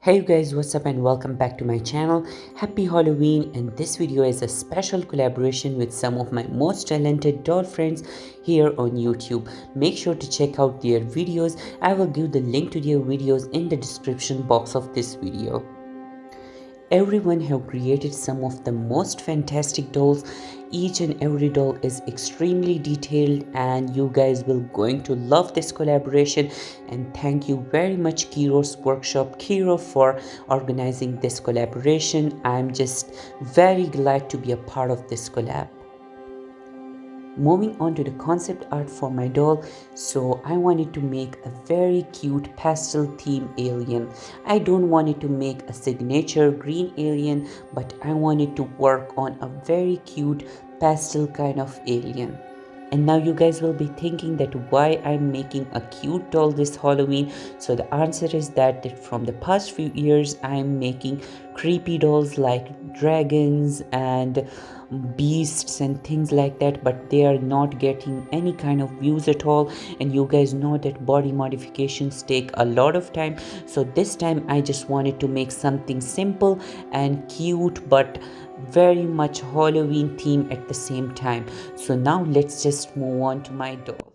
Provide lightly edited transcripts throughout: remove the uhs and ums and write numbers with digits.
Hey you guys, what's up and welcome back to my channel. Happy Halloween, and this video is a special collaboration with some of my most talented doll friends here on YouTube. Make sure to check out their videos. I will give the link to their videos in the description box of this video. Everyone have created some of the most fantastic dolls. Each and every doll is extremely detailed and you guys will going to love this collaboration. And thank you very much Kiro's Workshop, Kiro, for organizing this collaboration. I'm just very glad to be a part of this collab. Moving on to the concept art for my doll, so I wanted to make a very cute pastel theme alien. I don't want it to make a signature green alien, but I wanted to work on a very cute pastel kind of alien. And now you guys will be thinking that why I'm making a cute doll this Halloween. So the answer is that from the past few years I'm making creepy dolls like dragons and beasts and things like that, but they are not getting any kind of views at all. And you guys know that body modifications take a lot of time. So this time I just wanted to make something simple and cute but very much Halloween theme at the same time. So now let's just move on to my doll.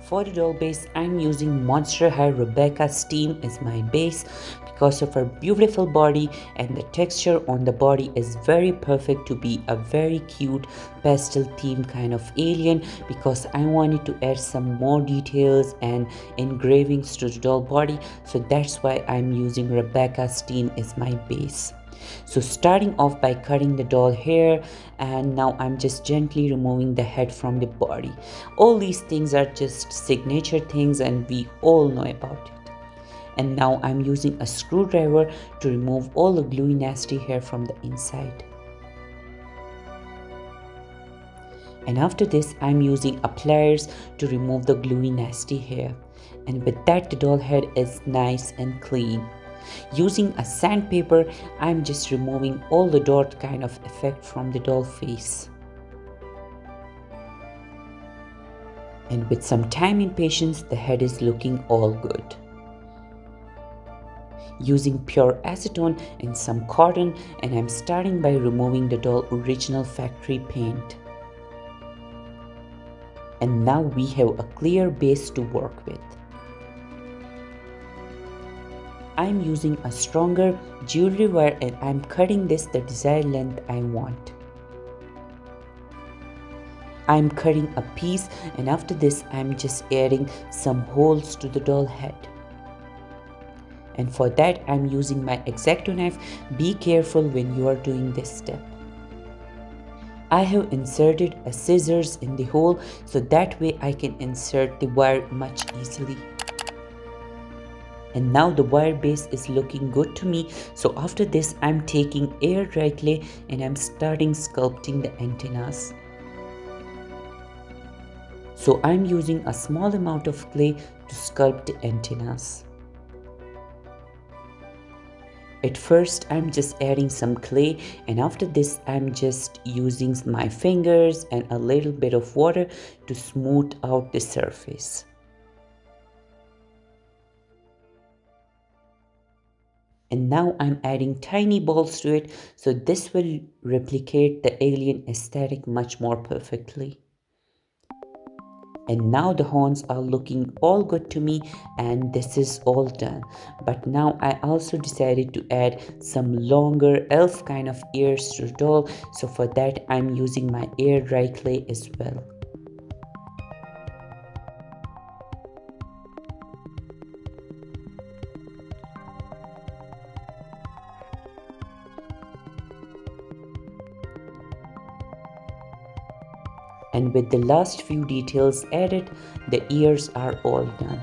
For the doll base, I'm using Monster High Rebecca Steam as my base because of her beautiful body, and the texture on the body is very perfect to be a very cute pastel theme kind of alien, because I wanted to add some more details and engravings to the doll body. So that's why I'm using Rebecca Steam as my base. So starting off by cutting the doll hair, and now I'm just gently removing the head from the body. All these things are just signature things and we all know about it. And now I'm using a screwdriver to remove all the gluey nasty hair from the inside. And after this I'm using a pliers to remove the gluey nasty hair. And with that the doll head is nice and clean. Using a sandpaper, I'm just removing all the dot kind of effect from the doll face. And with some time and patience, the head is looking all good. Using pure acetone and some cotton, and I'm starting by removing the doll original factory paint. And now we have a clear base to work with. I'm using a stronger jewelry wire and I'm cutting this the desired length I want. I'm cutting a piece, and after this I'm just adding some holes to the doll head. And for that I'm using my X-Acto knife. Be careful when you are doing this step. I have inserted a scissors in the hole so that way I can insert the wire much easily. And now the wire base is looking good to me. So after this I'm taking air dry clay and I'm starting sculpting the antennas. So I'm using a small amount of clay to sculpt the antennas. At first I'm just adding some clay, and after this I'm just using my fingers and a little bit of water to smooth out the surface. And now I'm adding tiny balls to it, so this will replicate the alien aesthetic much more perfectly. And now the horns are looking all good to me, and this is all done. But now I also decided to add some longer elf kind of ears to the doll, so for that I'm using my air dry clay as well. And with the last few details added, the ears are all done.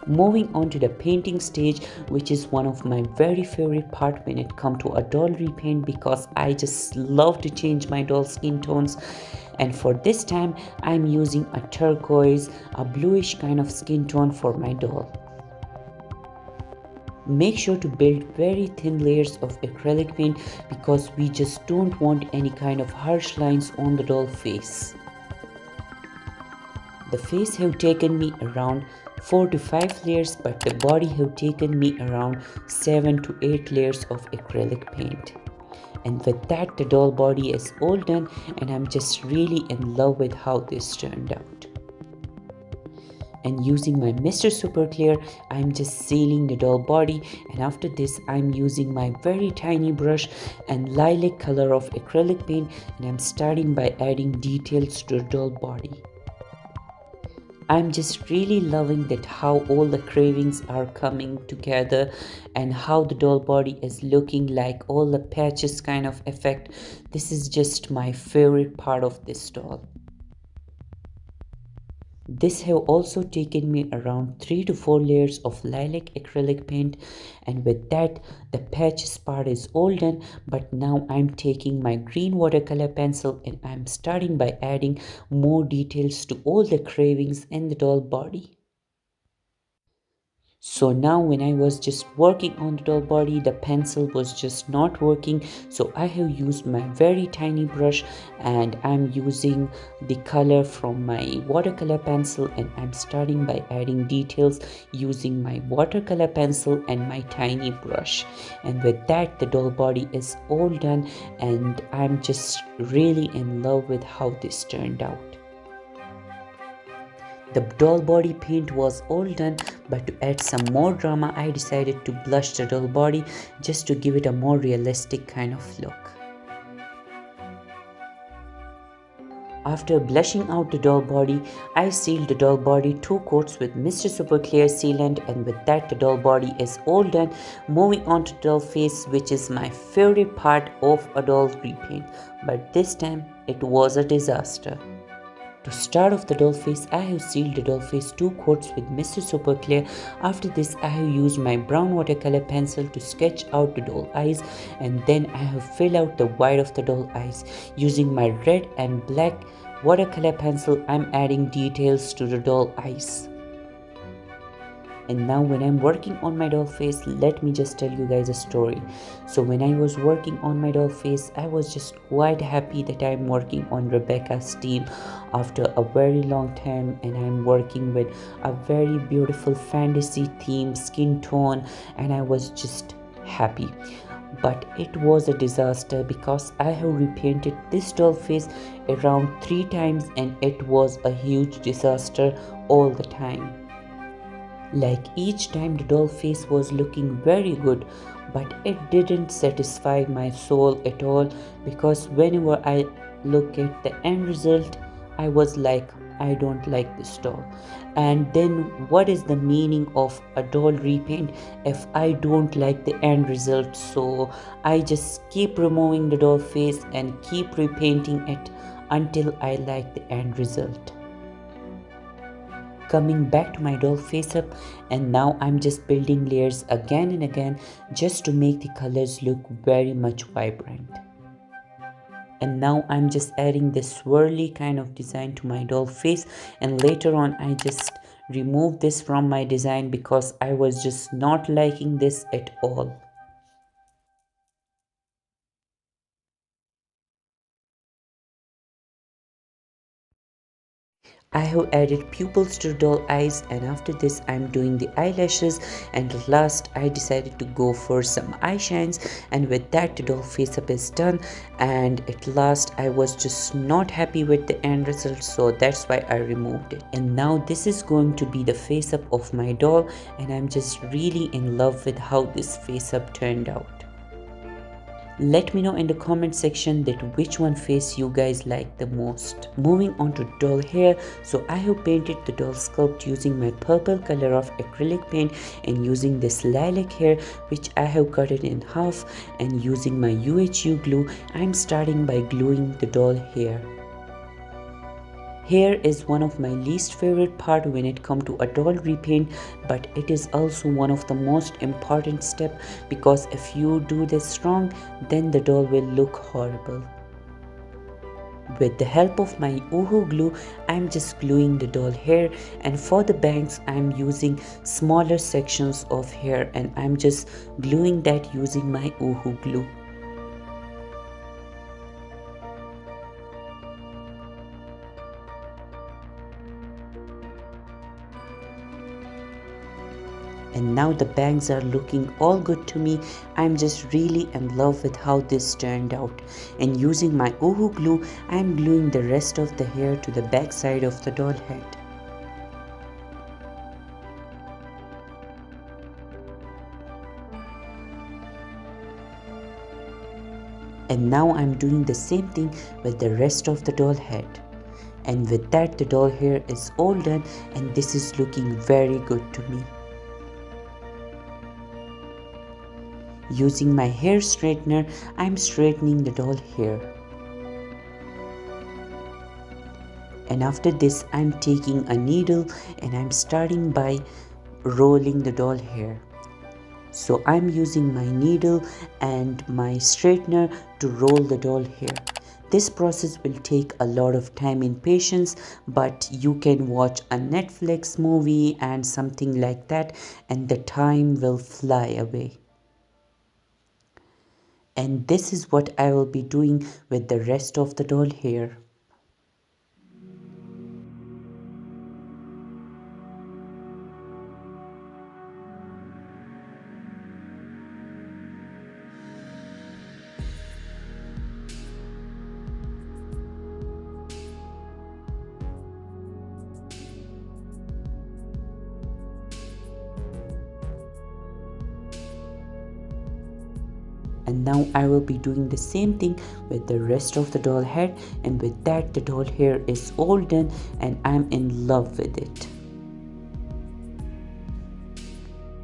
Moving on to the painting stage, which is one of my very favorite part when it comes to a doll repaint, because I just love to change my doll skin tones. And for this time I'm using a turquoise, a bluish kind of skin tone for my doll. Make sure to build very thin layers of acrylic paint because we just don't want any kind of harsh lines on the doll face. The face have taken me around 4 to 5 layers, but the body have taken me around 7 to 8 layers of acrylic paint. And with that, the doll body is all done, and I'm just really in love with how this turned out. And using my Mr. Super Clear, I'm just sealing the doll body, and after this I'm using my very tiny brush and lilac color of acrylic paint, and I'm starting by adding details to the doll body. I'm just really loving that how all the cravings are coming together and how the doll body is looking like all the patches kind of effect. This is just my favorite part of this doll. This have also taken me around 3 to 4 layers of lilac acrylic paint, and with that the patches part is all done. But now I'm taking my green watercolor pencil and I'm starting by adding more details to all the cravings in the doll body. So now when I was just working on the doll body, the pencil was just not working, so I have used my very tiny brush and I'm using the color from my watercolor pencil, and I'm starting by adding details using my watercolor pencil and my tiny brush. And with that, the doll body is all done, and I'm just really in love with how this turned out. The doll body paint was all done, but to add some more drama, I decided to blush the doll body just to give it a more realistic kind of look. After blushing out the doll body, I sealed the doll body 2 coats with Mr. Super Clear sealant, and with that the doll body is all done. Moving on to doll face, which is my favorite part of a doll repaint, but this time it was a disaster. To start off the doll face, I have sealed the doll face 2 coats with Mr. Super Clear. After this, I have used my brown watercolor pencil to sketch out the doll eyes, and then I have filled out the white of the doll eyes. Using my red and black watercolor pencil, I'm adding details to the doll eyes. And now when I'm working on my doll face, let me just tell you guys a story. So when I was working on my doll face, I was just quite happy that I'm working on Rebecca's team after a very long time, and I'm working with a very beautiful fantasy theme skin tone, and I was just happy. But it was a disaster because I have repainted this doll face around 3 times, and it was a huge disaster all the time. Like each time the doll face was looking very good, but it didn't satisfy my soul at all, because whenever I look at the end result, I was like, I don't like this doll. And then what is the meaning of a doll repaint if I don't like the end result? So I just keep removing the doll face and keep repainting it until I like the end result. Coming back to my doll face up, and now I'm just building layers again and again just to make the colors look very much vibrant. And now I'm just adding this swirly kind of design to my doll face, and later on I just removed this from my design because I was just not liking this at all. I have added pupils to doll eyes, and after this I'm doing the eyelashes, and at last I decided to go for some eye shines, and with that the doll face up is done. And at last I was just not happy with the end result, so that's why I removed it. And now this is going to be the face up of my doll, and I'm just really in love with how this face up turned out. Let me know in the comment section that which one face you guys like the most. Moving on to doll hair, so I have painted the doll sculpt using my purple color of acrylic paint, and using this lilac hair which I have cut it in half, and using my UHU glue, I'm starting by gluing the doll hair. Hair is one of my least favorite part when it comes to a doll repaint, but it is also one of the most important step, because if you do this wrong, then the doll will look horrible. With the help of my ooh glue, I'm just gluing the doll hair, and for the bangs I'm using smaller sections of hair, and I'm just gluing that using my ooh glue. And now the bangs are looking all good to me. I'm just really in love with how this turned out. And using my ooak glue, I'm gluing the rest of the hair to the back side of the doll head. And now I'm doing the same thing with the rest of the doll head. And with that, the doll hair is all done, and this is looking very good to me. Using my hair straightener, I'm straightening the doll hair. And after this, I'm taking a needle and I'm starting by rolling the doll hair. So I'm using my needle and my straightener to roll the doll hair. This process will take a lot of time and patience, but you can watch a Netflix movie and something like that, and the time will fly away. And this is what I will be doing with the rest of the doll hair. And now I will be doing the same thing with the rest of the doll head, and with that the doll hair is all done and I'm in love with it.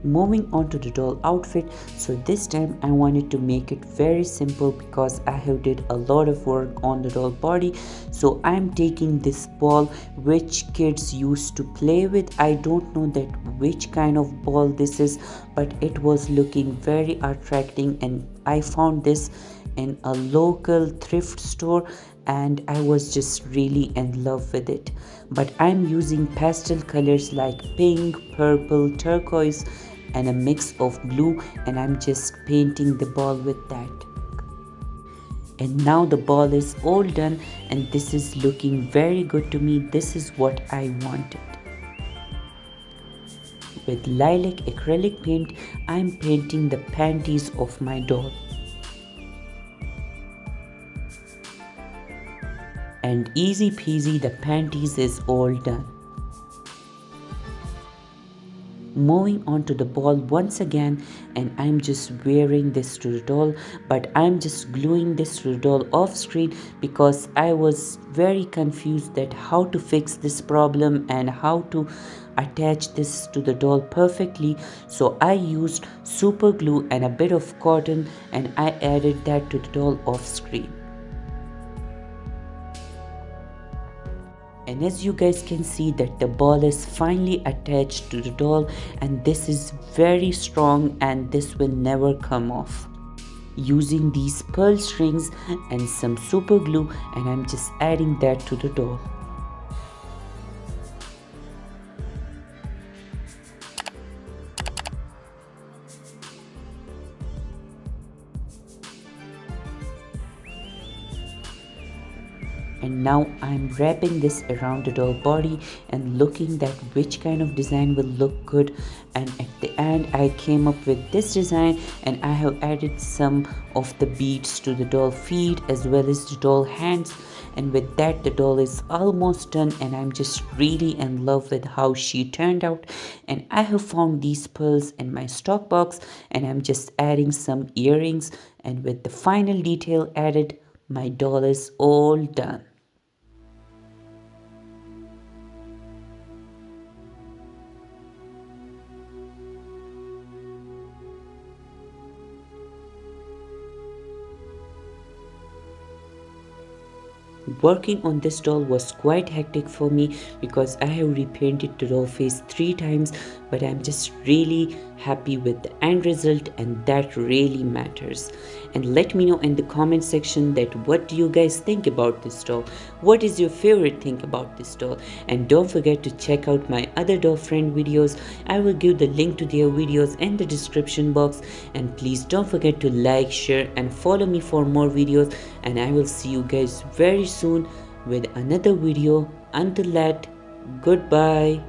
Moving on to the doll outfit, so this time I wanted to make it very simple because I have did a lot of work on the doll body. So I'm taking this ball which kids used to play with. I don't know that which kind of ball this is, but it was looking very attracting and I found this in a local thrift store and I was just really in love with it. But I'm using pastel colors like pink, purple, turquoise and a mix of blue, and I'm just painting the ball with that. And now the ball is all done and this is looking very good to me. This is what I wanted. With lilac acrylic paint, I'm painting the panties of my doll. And easy peasy, the panties is all done. Moving on to the ball once again, and I'm just wearing this to the doll, but I'm just gluing this to the doll off screen because I was very confused that how to fix this problem and how to attach this to the doll perfectly. So I used super glue and a bit of cotton and I added that to the doll off screen. And as you guys can see that the ball is finally attached to the doll, and this is very strong and this will never come off. Using these pearl strings and some super glue, and I'm just adding that to the doll. And now I'm wrapping this around the doll body and looking that which kind of design will look good, and at the end I came up with this design and I have added some of the beads to the doll feet as well as the doll hands, and with that the doll is almost done and I'm just really in love with how she turned out. And I have found these pearls in my stock box and I'm just adding some earrings, and with the final detail added, my doll is all done. Working on this doll was quite hectic for me because I have repainted the doll face 3 times, but I'm just really happy with the end result and that really matters. And let me know in the comment section that what do you guys think about this doll? What is your favorite thing about this doll? And don't forget to check out my other doll friend videos. I will give the link to their videos in the description box, and please don't forget to like, share and follow me for more videos, and I will see you guys very soon with another video. Until that, goodbye.